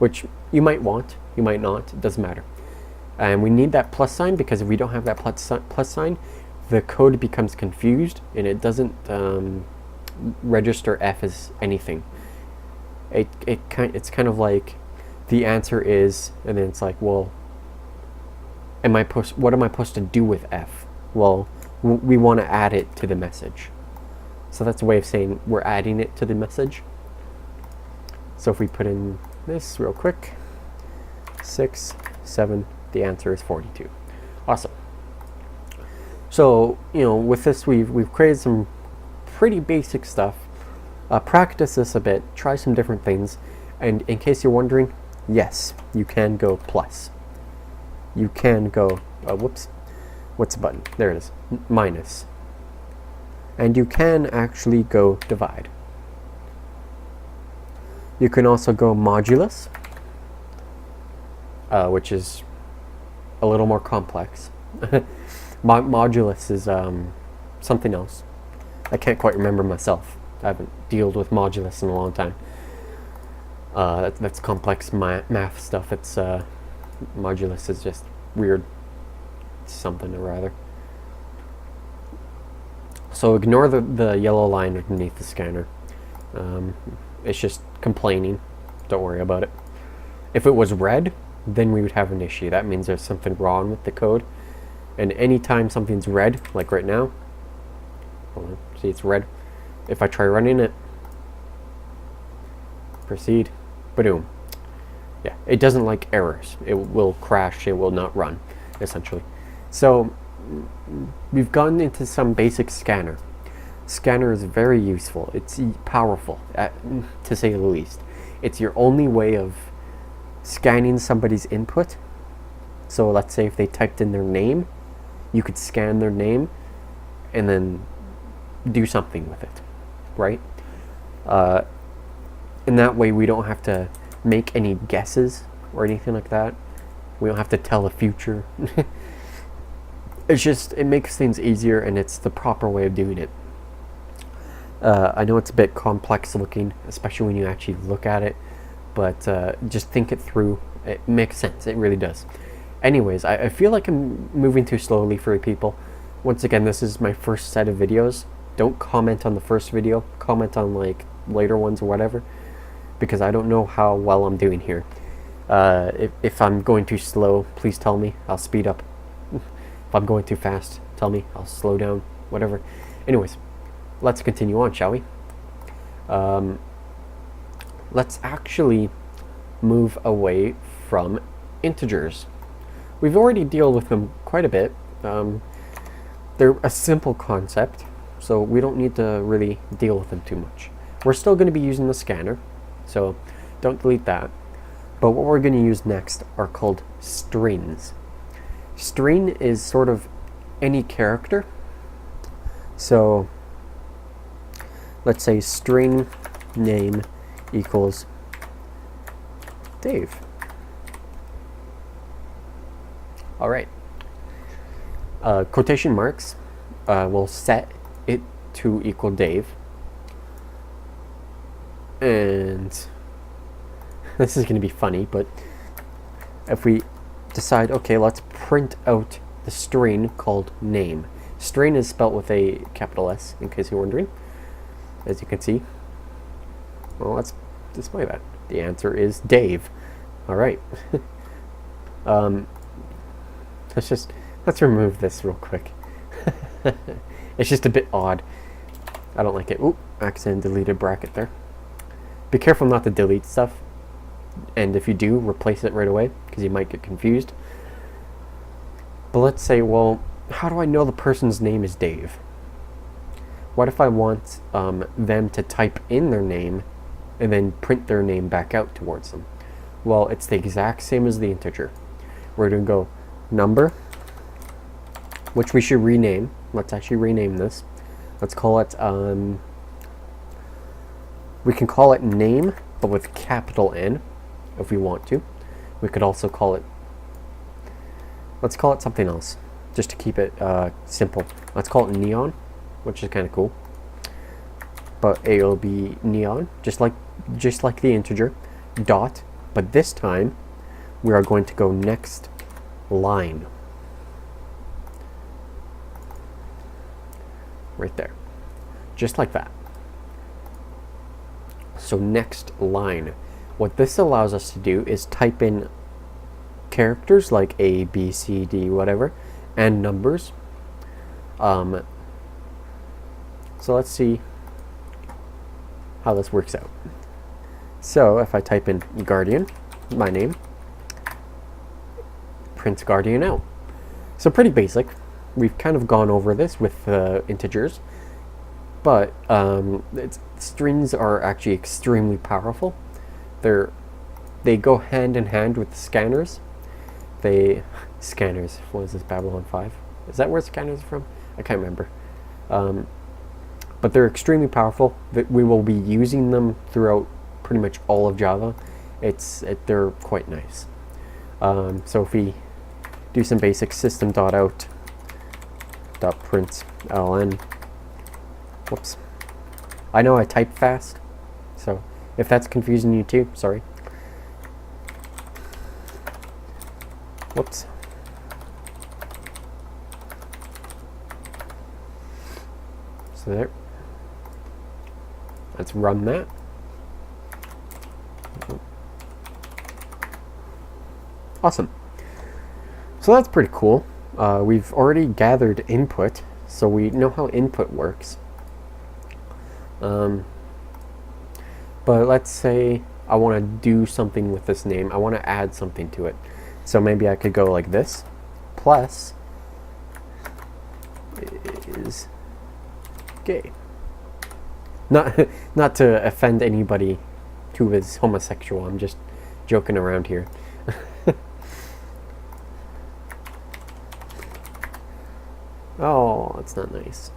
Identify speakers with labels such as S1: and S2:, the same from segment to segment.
S1: which you might want, you might not, it doesn't matter. And we need that plus sign, because if we don't have that plus sign, the code becomes confused and it doesn't register F as anything. It's kind of like the answer is, and then it's like, well, what am I supposed to do with F? Well, we want to add it to the message. So that's a way of saying we're adding it to the message. So if we put in this real quick, 6, 7, the answer is 42. Awesome. So, with this, we've created some pretty basic stuff. Practice this a bit, try some different things, and in case you're wondering, yes, you can go plus. You can go, whoops, what's the button? There it is, minus. And you can actually go divide. You can also go modulus, which is a little more complex. Modulus is something else. I can't quite remember myself. I haven't dealt with modulus in a long time. That's complex math stuff. It's modulus is just weird something or other. So ignore the yellow line underneath the scanner. It's just complaining. Don't worry about it. If it was red, then we would have an issue. That means there's something wrong with the code. And anytime something's red, like right now, hold on, see it's red. If I try running it, proceed, boom. Yeah, it doesn't like errors. It will crash, it will not run, essentially. So we've gone into some basic scanner. Scanner is very useful. It's powerful, to say the least. It's your only way of scanning somebody's input. So let's say if they typed in their name, you could scan their name and then do something with it, right? In that way, we don't have to make any guesses or anything like that. We don't have to tell the future. It makes things easier, and it's the proper way of doing it. I know it's a bit complex looking, especially when you actually look at it, but just think it through. It makes sense. It really does. Anyways, I feel like I'm moving too slowly for people. Once again, this is my first set of videos. Don't comment on the first video. Comment on like later ones or whatever, because I don't know how well I'm doing here. If I'm going too slow, please tell me. I'll speed up. If I'm going too fast, tell me. I'll slow down. Whatever. Anyways, let's continue on, shall we? Let's actually move away from integers. We've already dealt with them quite a bit. They're a simple concept, so we don't need to really deal with them too much. We're still going to be using the scanner, so don't delete that. But what we're going to use next are called strings. String is sort of any character. So let's say string name equals Dave. All right. Quotation marks will set it to equal Dave. And this is going to be funny, but if we decide, okay, let's print out the string called name. String is spelled with a capital S, in case you're wondering, as you can see. Well, let's display that. The answer is Dave. All right. Let's remove this real quick. It's just a bit odd. I don't like it. Oop, accident deleted bracket there. Be careful not to delete stuff, and if you do, replace it right away, because you might get confused. But let's say, well, how do I know the person's name is Dave? What if I want them to type in their name and then print their name back out towards them? Well, it's the exact same as the integer. We're going to go number, which we should rename. Let's actually rename this. Let's call it, we can call it name, but with capital N, if we want to. We could also call it, let's call it something else, just to keep it simple. Let's call it neon, which is kind of cool. But it'll be neon, just like the integer, dot, But this time, we are going to go next line. Right there. Just like that. So next line. What this allows us to do is type in characters like A, B, C, D, whatever, and numbers. So let's see how this works out. So if I type in Guardian, my name, print Guardian out. So pretty basic. We've kind of gone over this with integers, but strings are actually extremely powerful. They go hand in hand with scanners. Scanners. What is this, Babylon 5? Is that where scanners are from? I can't remember. But they're extremely powerful. We will be using them throughout pretty much all of Java. They're quite nice. So if we do some basic system.out.println. Whoops. I know I type fast, so if that's confusing you too, sorry. Whoops. So there. Let's run that. Awesome. So that's pretty cool. We've already gathered input, so we know how input works. But let's say I want to do something with this name. I want to add something to it. So maybe I could go like this. Plus is gay. Not to offend anybody who is homosexual. I'm just joking around here. Oh, that's not nice.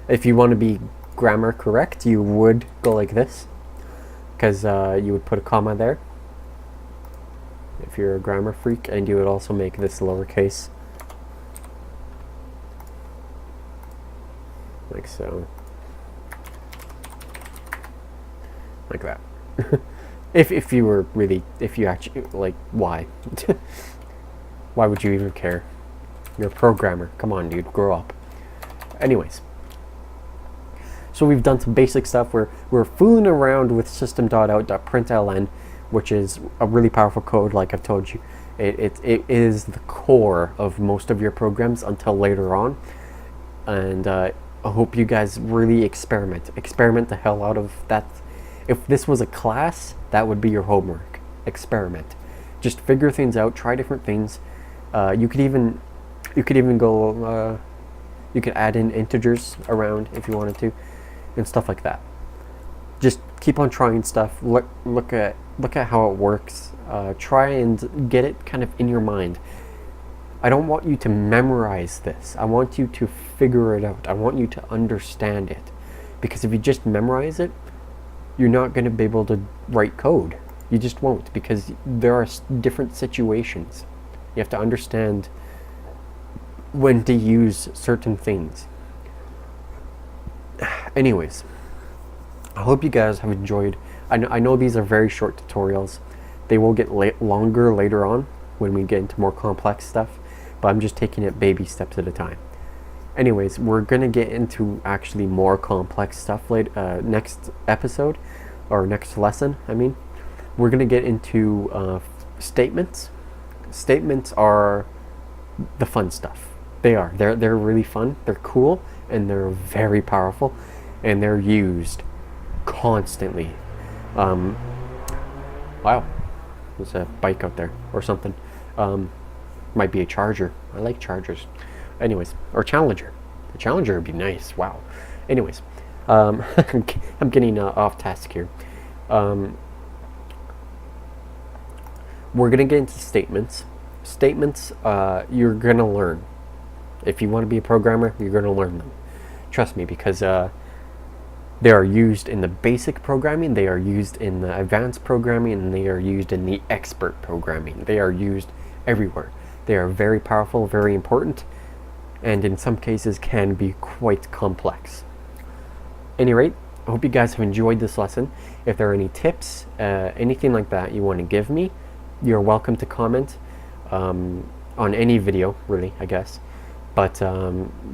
S1: If you want to be grammar correct, you would go like this, because you would put a comma there if you're a grammar freak, and you would also make this lowercase, like so, like that. if you were really, if you actually, like, why? Why would you even care? You're a programmer. Come on, dude, grow up. Anyways, so we've done some basic stuff. We're fooling around with system.out.println, which is a really powerful code. Like I've told you, it is the core of most of your programs until later on. And I hope you guys really experiment the hell out of that. If this was a class, that would be your homework. Experiment. Just figure things out. Try different things. You could even go. You could add in integers around if you wanted to, and stuff like that. Just keep on trying stuff. Look at how it works. Try and get it kind of in your mind. I don't want you to memorize this. I want you to figure it out. I want you to understand it, because if you just memorize it, you're not going to be able to write code. You just won't, because there are different situations. You have to understand when to use certain things. Anyways, I hope you guys have enjoyed. I know these are very short tutorials. They will get longer later on when we get into more complex stuff, but I'm just taking it baby steps at a time. Anyways, we're going to get into actually more complex stuff next episode, or next lesson, I mean. We're going to get into statements. Statements are the fun stuff. They're really fun, they're cool, and they're very powerful, and they're used constantly. Wow, there's a bike out there or something. Might be a Charger. I like Chargers. Anyways, or Challenger. The Challenger would be nice. Wow. Anyways, I'm getting off task here. We're gonna get into statements. Statements, you're gonna learn. If you want to be a programmer, you're gonna learn them. Trust me, because they are used in the basic programming, they are used in the advanced programming, and they are used in the expert programming. They are used everywhere. They are very powerful, very important, and in some cases can be quite complex. At any rate, I hope you guys have enjoyed this lesson. If there are any tips, anything like that you want to give me, you're welcome to comment on any video, really, I guess. But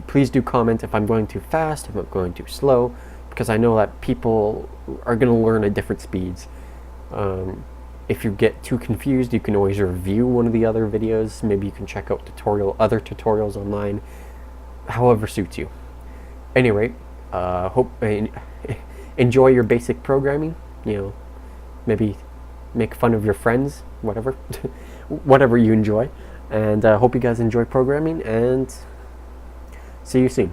S1: please do comment if I'm going too fast, if I'm going too slow, because I know that people are going to learn at different speeds. If you get too confused, you can always review one of the other videos. Maybe you can check out other tutorials online, however suits you. Anyway, hope enjoy your basic programming. You know, maybe make fun of your friends, whatever, whatever you enjoy. And hope you guys enjoy programming, and see you soon.